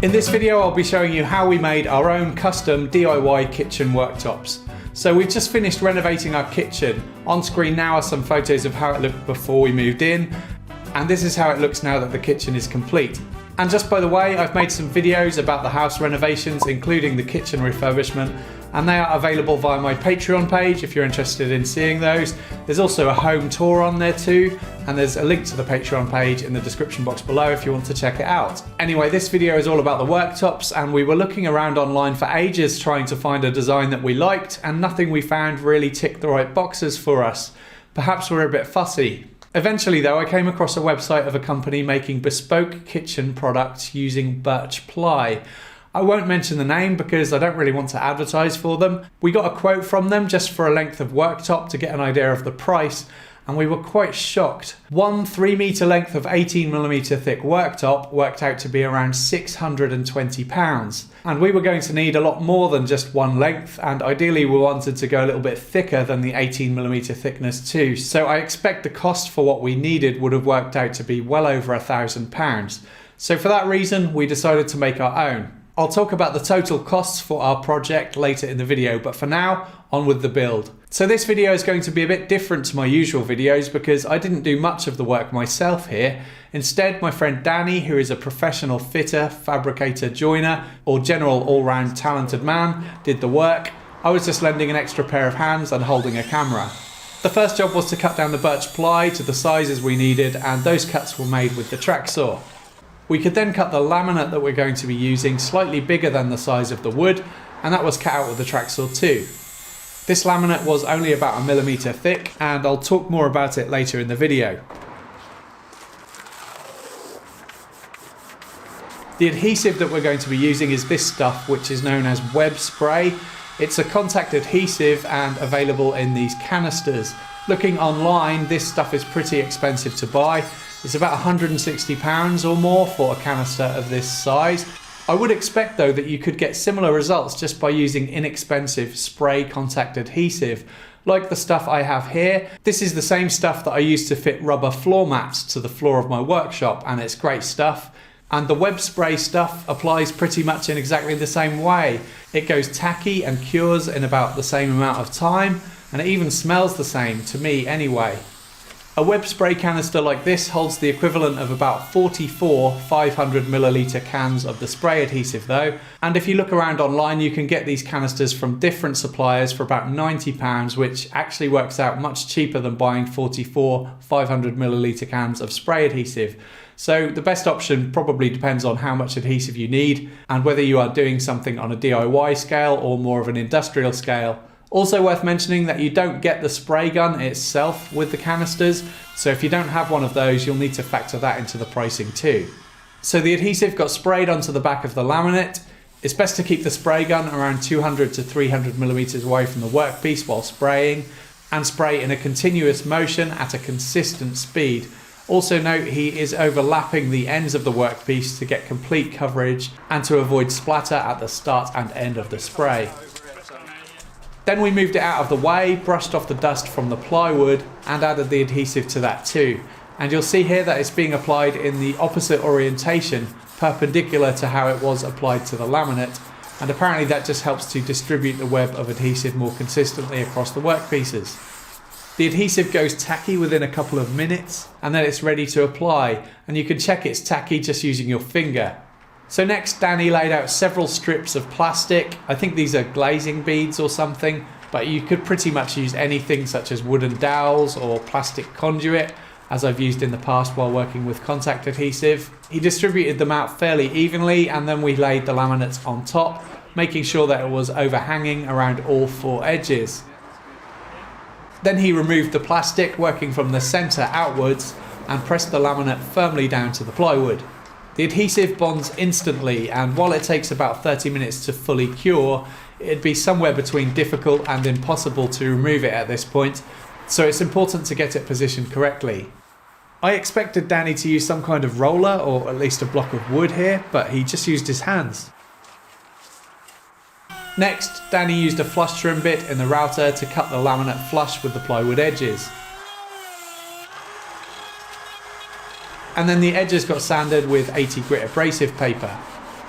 In this video I'll be showing you how we made our own custom DIY kitchen worktops. So we've just finished renovating our kitchen. On screen now are some photos of how it looked before we moved in, and this is how it looks now that the kitchen is complete. And just by the way, I've made some videos about the house renovations, including the kitchen refurbishment, and they are available via my Patreon page if you're interested in seeing those. There's also a home tour on there too, and there's a link to the Patreon page in the description box below if you want to check it out. Anyway, this video is all about the worktops, and we were looking around online for ages trying to find a design that we liked, and nothing we found really ticked the right boxes for us. Perhaps we're a bit fussy. Eventually though, I came across a website of a company making bespoke kitchen products using birch ply. I won't mention the name because I don't really want to advertise for them. We got a quote from them just for a length of worktop to get an idea of the price, and we were quite shocked. One 3-metre length of 18mm thick worktop worked out to be around £620. And we were going to need a lot more than just one length, and ideally we wanted to go a little bit thicker than the 18mm thickness too. So I expect the cost for what we needed would have worked out to be well over £1,000. So for that reason, we decided to make our own. I'll talk about the total costs for our project later in the video, but for now, on with the build. So this video is going to be a bit different to my usual videos because I didn't do much of the work myself here. Instead, my friend Danny, who is a professional fitter, fabricator, joiner, or general all-round talented man, did the work. I was just lending an extra pair of hands and holding a camera. The first job was to cut down the birch ply to the sizes we needed, and those cuts were made with the track saw. We could then cut the laminate that we're going to be using slightly bigger than the size of the wood, and that was cut out with the track saw too. This laminate was only about 1mm thick, and I'll talk more about it later in the video. The adhesive that we're going to be using is this stuff, which is known as web spray. It's a contact adhesive and available in these canisters. Looking online, this stuff is pretty expensive to buy. It's about £160 or more for a canister of this size. I would expect though that you could get similar results just by using inexpensive spray contact adhesive, like the stuff I have here. This is the same stuff that I used to fit rubber floor mats to the floor of my workshop, and it's great stuff. And the web spray stuff applies pretty much in exactly the same way. It goes tacky and cures in about the same amount of time, and it even smells the same, to me anyway. A web spray canister like this holds the equivalent of about 44 500ml cans of the spray adhesive though, and if you look around online you can get these canisters from different suppliers for about £90, which actually works out much cheaper than buying 44 500ml cans of spray adhesive. So the best option probably depends on how much adhesive you need and whether you are doing something on a DIY scale or more of an industrial scale. Also worth mentioning that you don't get the spray gun itself with the canisters, so if you don't have one of those you'll need to factor that into the pricing too. So the adhesive got sprayed onto the back of the laminate. It's best to keep the spray gun around 200 to 300mm away from the workpiece while spraying, and spray in a continuous motion at a consistent speed. Also note he is overlapping the ends of the workpiece to get complete coverage and to avoid splatter at the start and end of the spray. Then we moved it out of the way, brushed off the dust from the plywood and added the adhesive to that too. And you'll see here that it's being applied in the opposite orientation, perpendicular to how it was applied to the laminate, and apparently that just helps to distribute the web of adhesive more consistently across the workpieces. The adhesive goes tacky within a couple of minutes and then it's ready to apply, and you can check it's tacky just using your finger. So next Danny laid out several strips of plastic. I think these are glazing beads or something, but you could pretty much use anything such as wooden dowels or plastic conduit, as I've used in the past while working with contact adhesive. He distributed them out fairly evenly, and then we laid the laminates on top, making sure that it was overhanging around all 4 edges. Then he removed the plastic, working from the centre outwards, and pressed the laminate firmly down to the plywood. The adhesive bonds instantly, and while it takes about 30 minutes to fully cure, it'd be somewhere between difficult and impossible to remove it at this point, so it's important to get it positioned correctly. I expected Danny to use some kind of roller or at least a block of wood here, but he just used his hands. Next, Danny used a flush trim bit in the router to cut the laminate flush with the plywood edges. And then the edges got sanded with 80 grit abrasive paper.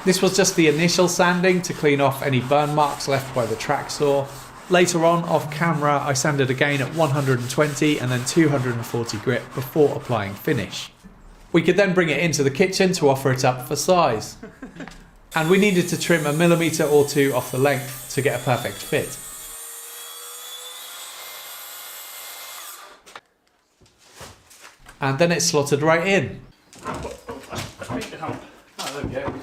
This was just the initial sanding to clean off any burn marks left by the track saw. Later on, off camera, I sanded again at 120 and then 240 grit before applying finish. We could then bring it into the kitchen to offer it up for size. And we needed to trim a millimetre or two off the length to get a perfect fit. And then it's slotted right in. Oh, there we go.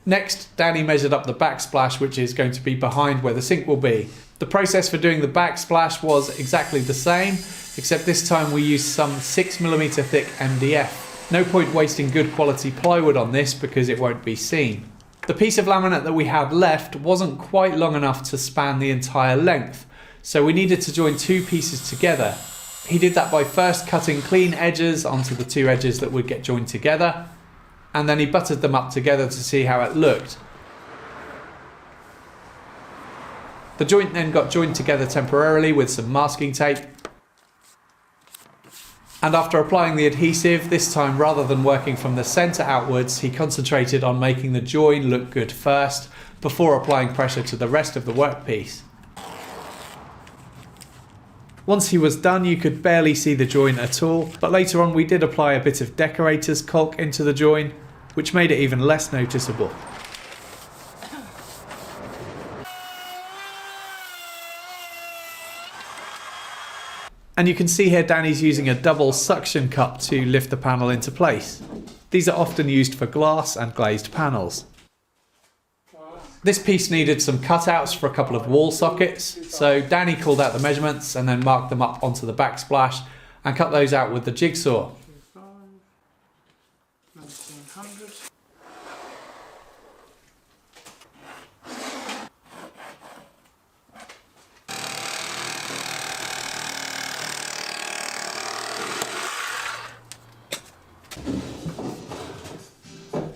Next, Danny measured up the backsplash, which is going to be behind where the sink will be. The process for doing the backsplash was exactly the same, except this time we used some 6mm thick MDF. No point wasting good quality plywood on this because it won't be seen. The piece of laminate that we had left wasn't quite long enough to span the entire length, so we needed to join two pieces together. He did that by first cutting clean edges onto the two edges that would get joined together, and then he buttered them up together to see how it looked. The joint then got joined together temporarily with some masking tape, and after applying the adhesive, this time rather than working from the centre outwards, he concentrated on making the join look good first before applying pressure to the rest of the workpiece. Once he was done, you could barely see the join at all, but later on we did apply a bit of decorator's caulk into the join, which made it even less noticeable. And you can see here Danny's using a double suction cup to lift the panel into place. These are often used for glass and glazed panels. This piece needed some cutouts for a couple of wall sockets, so Danny called out the measurements and then marked them up onto the backsplash and cut those out with the jigsaw. 1900.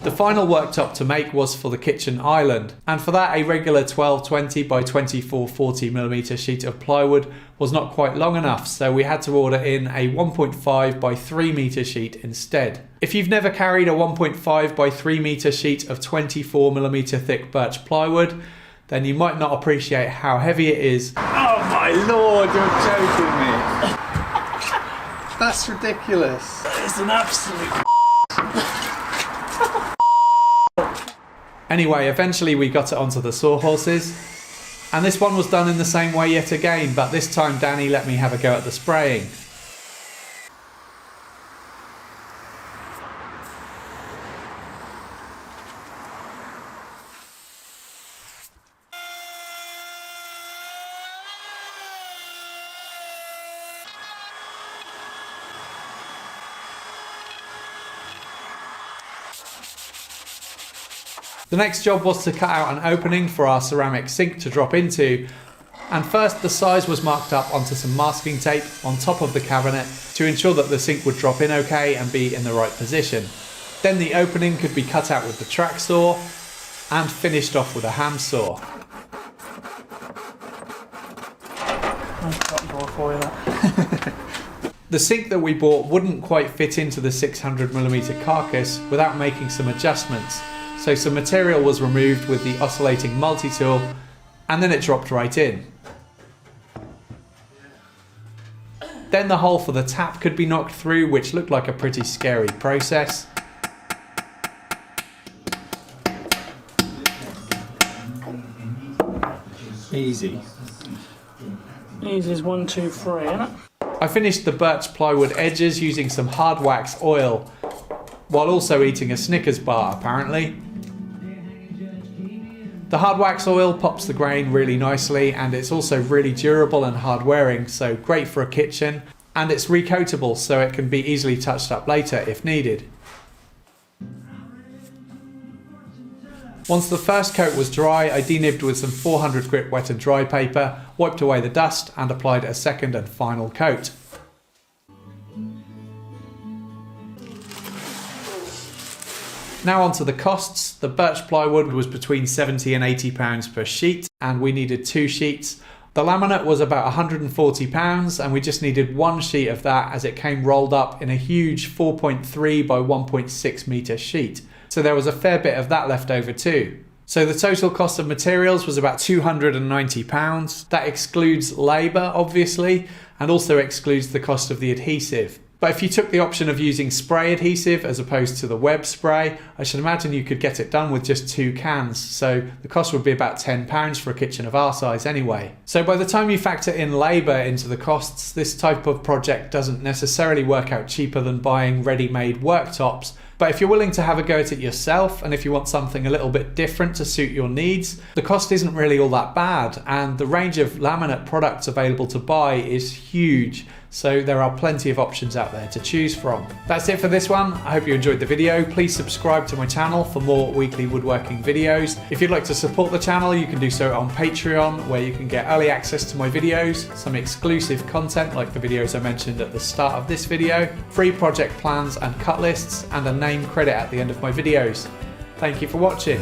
The final worktop to make was for the kitchen island, and for that a regular 1220 by 2440mm sheet of plywood was not quite long enough, so we had to order in a 1.5 by 3m sheet instead. If you've never carried a 1.5 by 3m sheet of 24mm thick birch plywood, then you might not appreciate how heavy it is. Oh my lord, you're joking me. That's ridiculous. It's an absolute Anyway, eventually we got it onto the sawhorses, and this one was done in the same way yet again, but this time Danny let me have a go at the spraying. The next job was to cut out an opening for our ceramic sink to drop into, and first the size was marked up onto some masking tape on top of the cabinet to ensure that the sink would drop in okay and be in the right position. Then the opening could be cut out with the track saw and finished off with a hand saw. The sink that we bought wouldn't quite fit into the 600mm carcass without making some adjustments. So some material was removed with the oscillating multi-tool, and then it dropped right in. Then the hole for the tap could be knocked through, which looked like a pretty scary process. easy. Easy as 1, 2, 3, isn't it? I finished the birch plywood edges using some hard wax oil, while also eating a Snickers bar apparently. The hard wax oil pops the grain really nicely, and it's also really durable and hard wearing, so great for a kitchen, and it's recoatable so it can be easily touched up later if needed. Once the first coat was dry, I denibbed with some 400 grit wet and dry paper, wiped away the dust and applied a second and final coat. Now on to the costs. The birch plywood was between £70 and £80 per sheet, and we needed 2 sheets. The laminate was about £140 and we just needed one sheet of that as it came rolled up in a huge 4.3 by 1.6 metre sheet. So there was a fair bit of that left over too. So the total cost of materials was about £290. That excludes labour, obviously, and also excludes the cost of the adhesive. But if you took the option of using spray adhesive as opposed to the web spray, I should imagine you could get it done with just 2 cans. So the cost would be about £10 for a kitchen of our size anyway. So by the time you factor in labour into the costs, this type of project doesn't necessarily work out cheaper than buying ready-made worktops. But if you're willing to have a go at it yourself, and if you want something a little bit different to suit your needs, the cost isn't really all that bad, and the range of laminate products available to buy is huge. So there are plenty of options out there to choose from. That's it for this one. I hope you enjoyed the video. Please subscribe to my channel for more weekly woodworking videos. If you'd like to support the channel, you can do so on Patreon, where you can get early access to my videos, some exclusive content like the videos I mentioned at the start of this video, free project plans and cut lists, and a name credit at the end of my videos. Thank you for watching.